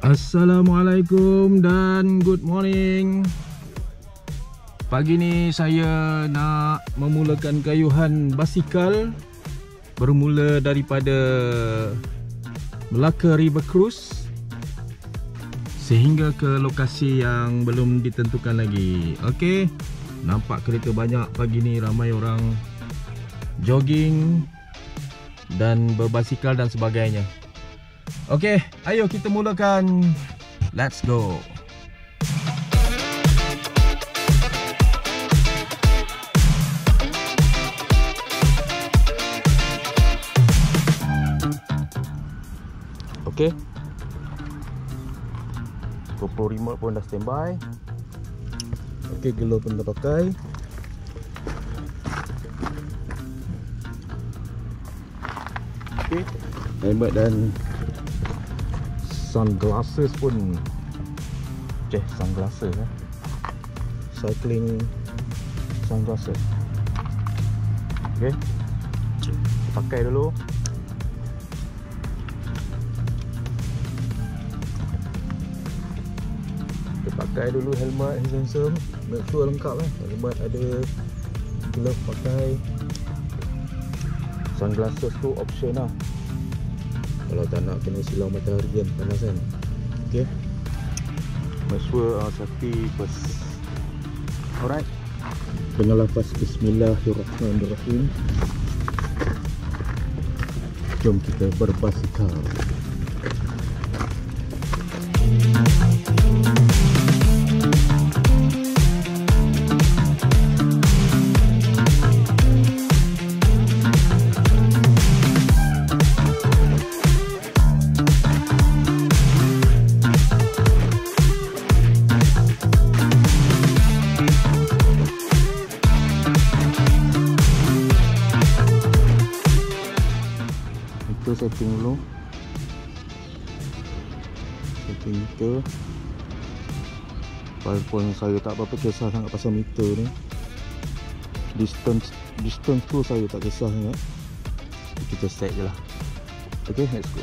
Assalamualaikum dan good morning. Pagi ni saya nak memulakan kayuhan basikal bermula daripada Melaka River Cruise sehingga ke lokasi yang belum ditentukan lagi. Okey, nampak kereta banyak pagi ni, ramai orang jogging dan berbasikal dan sebagainya. Okey, ayo kita mulakan. Let's go. Okey, GoPro remote pun dah standby. Okey, glove pun dah pakai. Okey, helmet dan sunglasses pun. Sunglasses cycling sunglasses. Okey, pakai dulu. Pakai dulu helmet handsome, make sure lengkap lah. Helmet ada, glove pakai, sunglasses tu option lah kalau tak nak kena silau matahari kan, panas kan. Okay, make sure safety first. Alright, dengan lafaz Bismillahirrahmanirrahim, jom kita berbasikal. Setting dulu, setting meter. Walaupun saya tak berapa kisah sangat pasal meter ni, distance tu saya tak kisah sangat. Kita set je lah. Okay, let's go.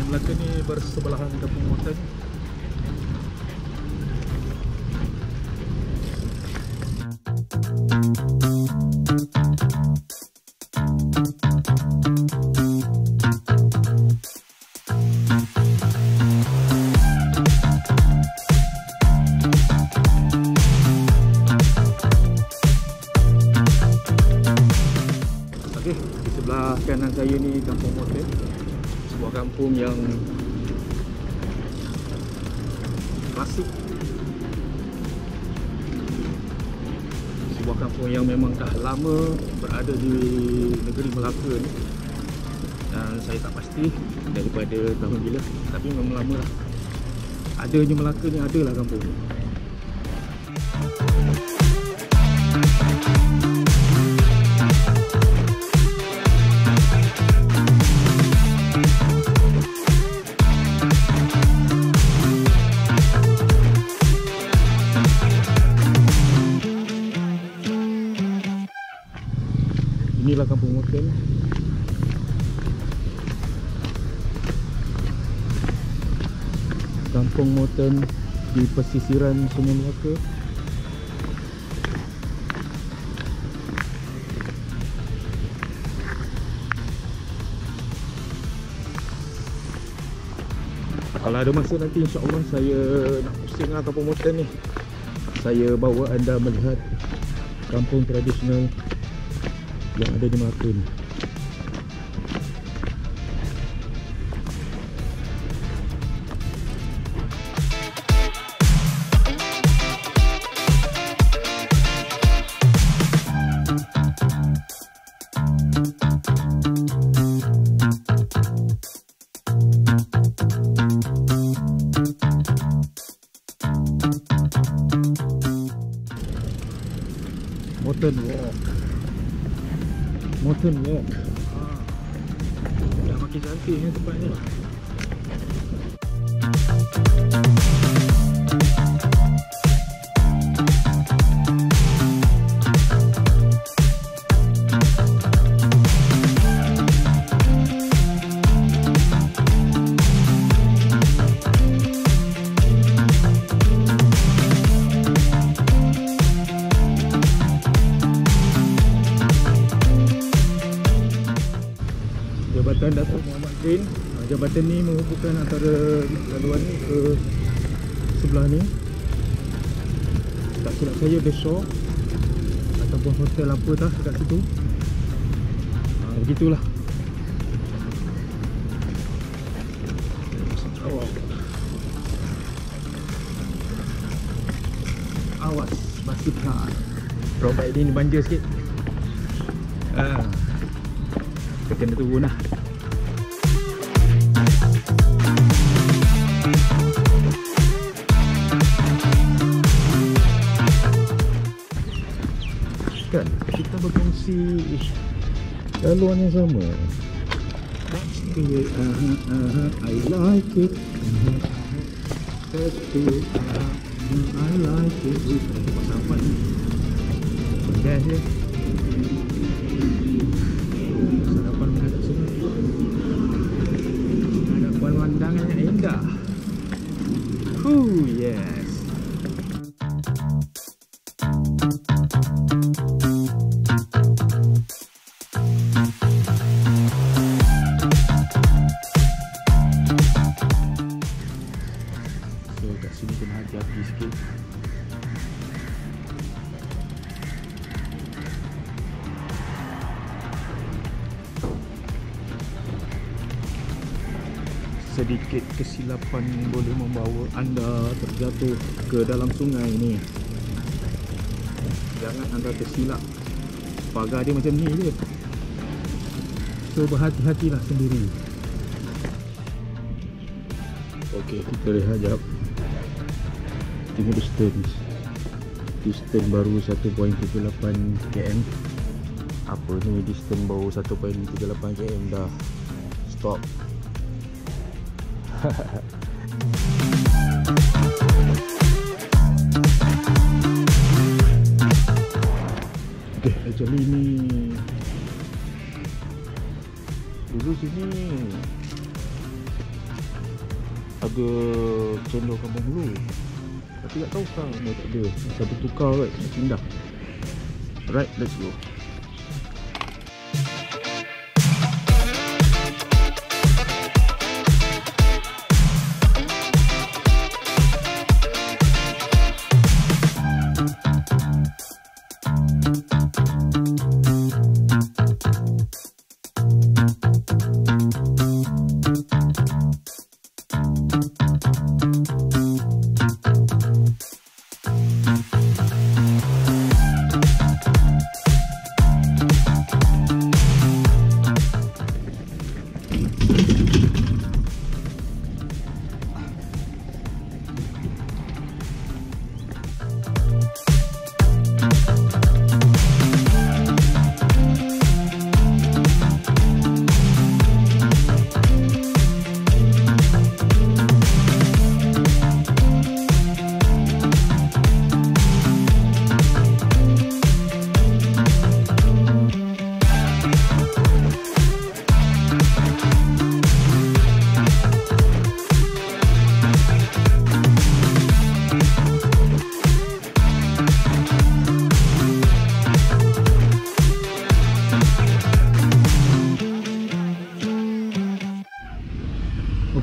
Melaka ni bersebelahan Kampung Mountain. Okey, di sebelah kanan saya ni Kampung Mountain. Sebuah kampung yang klasik, sebuah kampung yang memang dah lama berada di negeri Melaka ni, dan saya tak pasti daripada tahun bila, tapi memang lama lah. Adanya Melaka ni, adalah kampung ni. Inilah Kampung Moten. Kampung Moten di pesisiran Sungai Melaka. Kalau ada masa nanti, insyaAllah saya nak pusing lah Kampung Moten ni. Saya bawa anda melihat kampung tradisional yang ada di Melaka ni. Moten Walk. Moten Walk. Dah makin cantik ni tempat ni. Jabatan Datuk Muhammad Zain. Jabatan ni menghubungkan antara laluan ni ke sebelah ni. Tak silap saya The Shore ataupun hotel apa tah dekat situ. Begitulah. Awas basikal. Robat ini banjir sikit. Kita kena turun lah. Kan kita berkongsi laluan yang sama. That's the way I like it. That's the way I like it. Apa ni? Best je. Sarapan menghadap sungai. Ada pemandangan yang indah. Yes. So kat sini kena hati-hati sikit. Sedikit kesilapan boleh membawa anda terjatuh ke dalam sungai ni. Jangan anda tersilap. Pagar dia macam ni je. So berhati-hatilah sendiri. Okey, kita lihat jap. Tengok distance. Distance baru 1.38 km. Apa ni distance baru 1.38 km dah. Stop. Okay, actually ni dulu sini ada cendol Kampung Hulu, tapi tak tahu sekarang dah tak ada. Masa bertukar kan, dah pindah. Alright, let's go.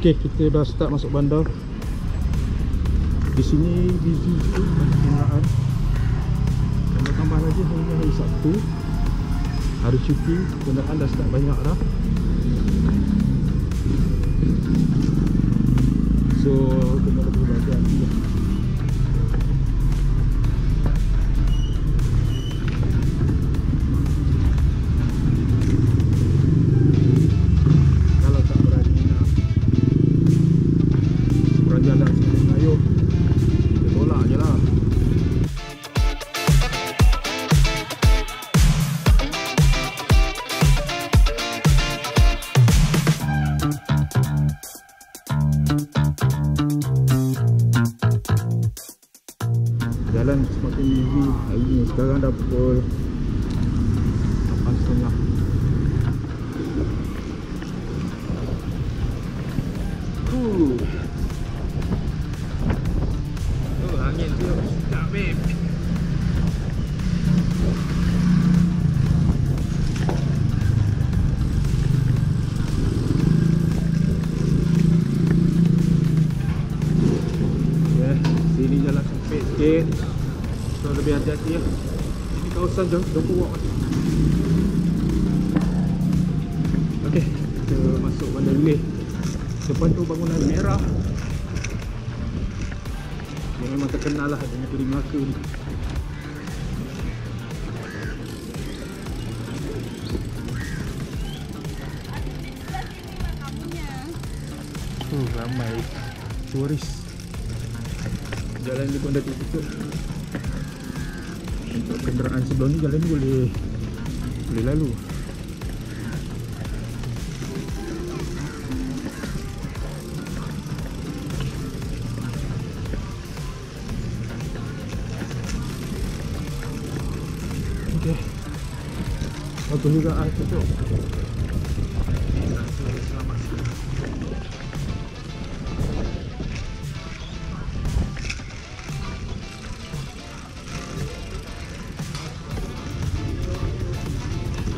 Okey, kita dah start masuk bandar. Di sini busy sikit banyak kenderaan. Tambah lagi hari Sabtu, hari cuti, kenderaan dah start banyak dah. So kena lebih berhati-hati lah. Kalau tak berani nak seberang jalan sini Melayu, kita tolak je lah. Jalan semakin busy hari ni. Sekarang dah pukul 8.30. Angin tu sedap babe. Sini jalan sempit sikit, so lebih hati-hati ya. Ini kawasan Jompo Walk. Okey, kita masuk Bandar Relay. Depan tu bangunan merah. Dia memang terkenal lah dengan Negeri Melaka ni. Ramai turis. Jalan ni pun dah tutup. Untuk kenderaan sebelah ni jalan ni boleh lalu. Okey. Bagus juga tutup. Selamat.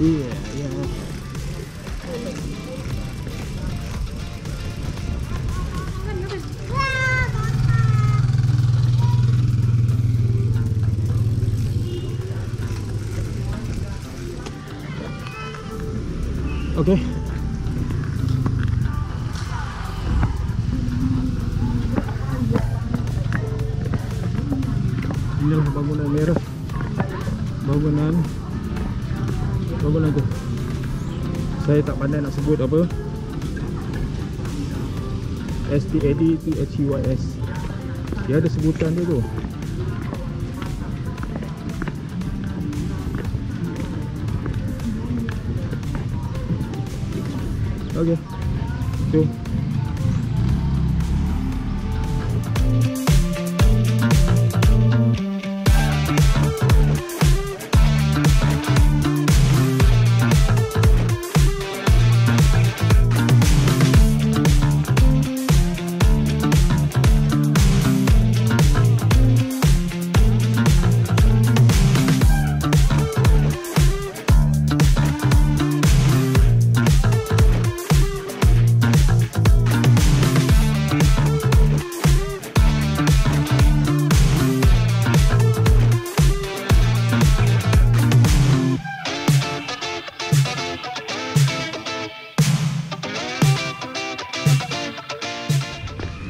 Iya, iya. Okey. Inilah bangunan merah. Bangunan tu saya tak pandai nak sebut apa. STAD-THEYS. Dia ada sebutan dia tu. Okey. Jom.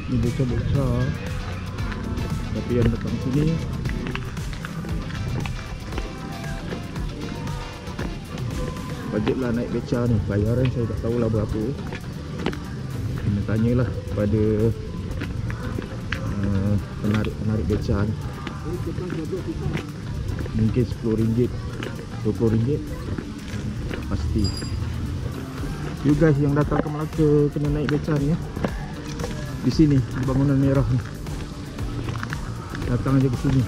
Ni bocah-bocah, tapi yang datang sini bajet lah naik beca ni. Bayaran saya tak tahulah berapa. Kena tanyalah pada penarik beca ni. Mungkin RM10, RM20 pasti. You guys yang datang ke Melaka kena naik beca ni ya. Di sini, di bangunan merah ni. Datang aja ke sini.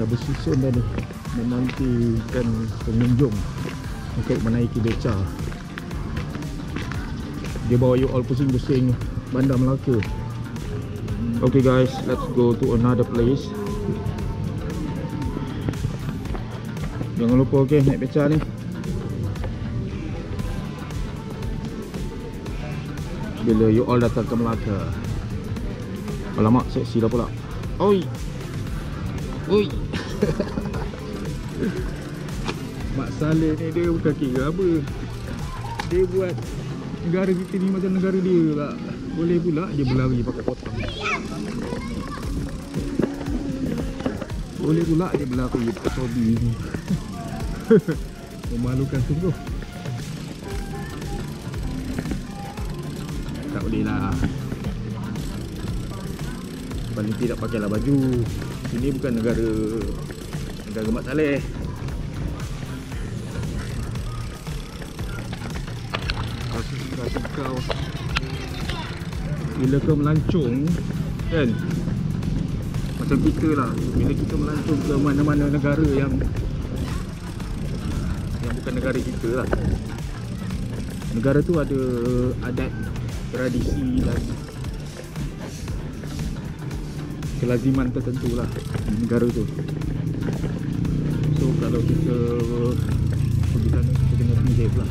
Dah bersusun dah ni menantikan pengunjung untuk menaiki beca. Dia bawa you all pusing-pusing Bandar Melaka. Okay guys, let's go to another place. Jangan lupa okay, naik beca ni. bila you all datang ke Melaka. Alamak, seksi dah pula. Oi. Oi. Mak Saleh ni dia bukan kira apa. Dia buat negara kita ni macam negara dia lah. Boleh pula dia berlari pakai potong. Boleh pula dia berlari pakai topi ni. Memalukan sungguh. Tak boleh lah. Paling tidak pakailah baju. Ini bukan negara Mak Saleh. Kasih kau bila kau melancong kan, macam kita lah, bila kita melancong ke mana-mana negara yang bukan negara kita lah, negara tu ada adat, tradisi dan kelaziman tertentu lah di negara tu. So kalau kita pergi sana, kita kena behave lah,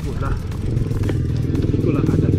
ikutlah adat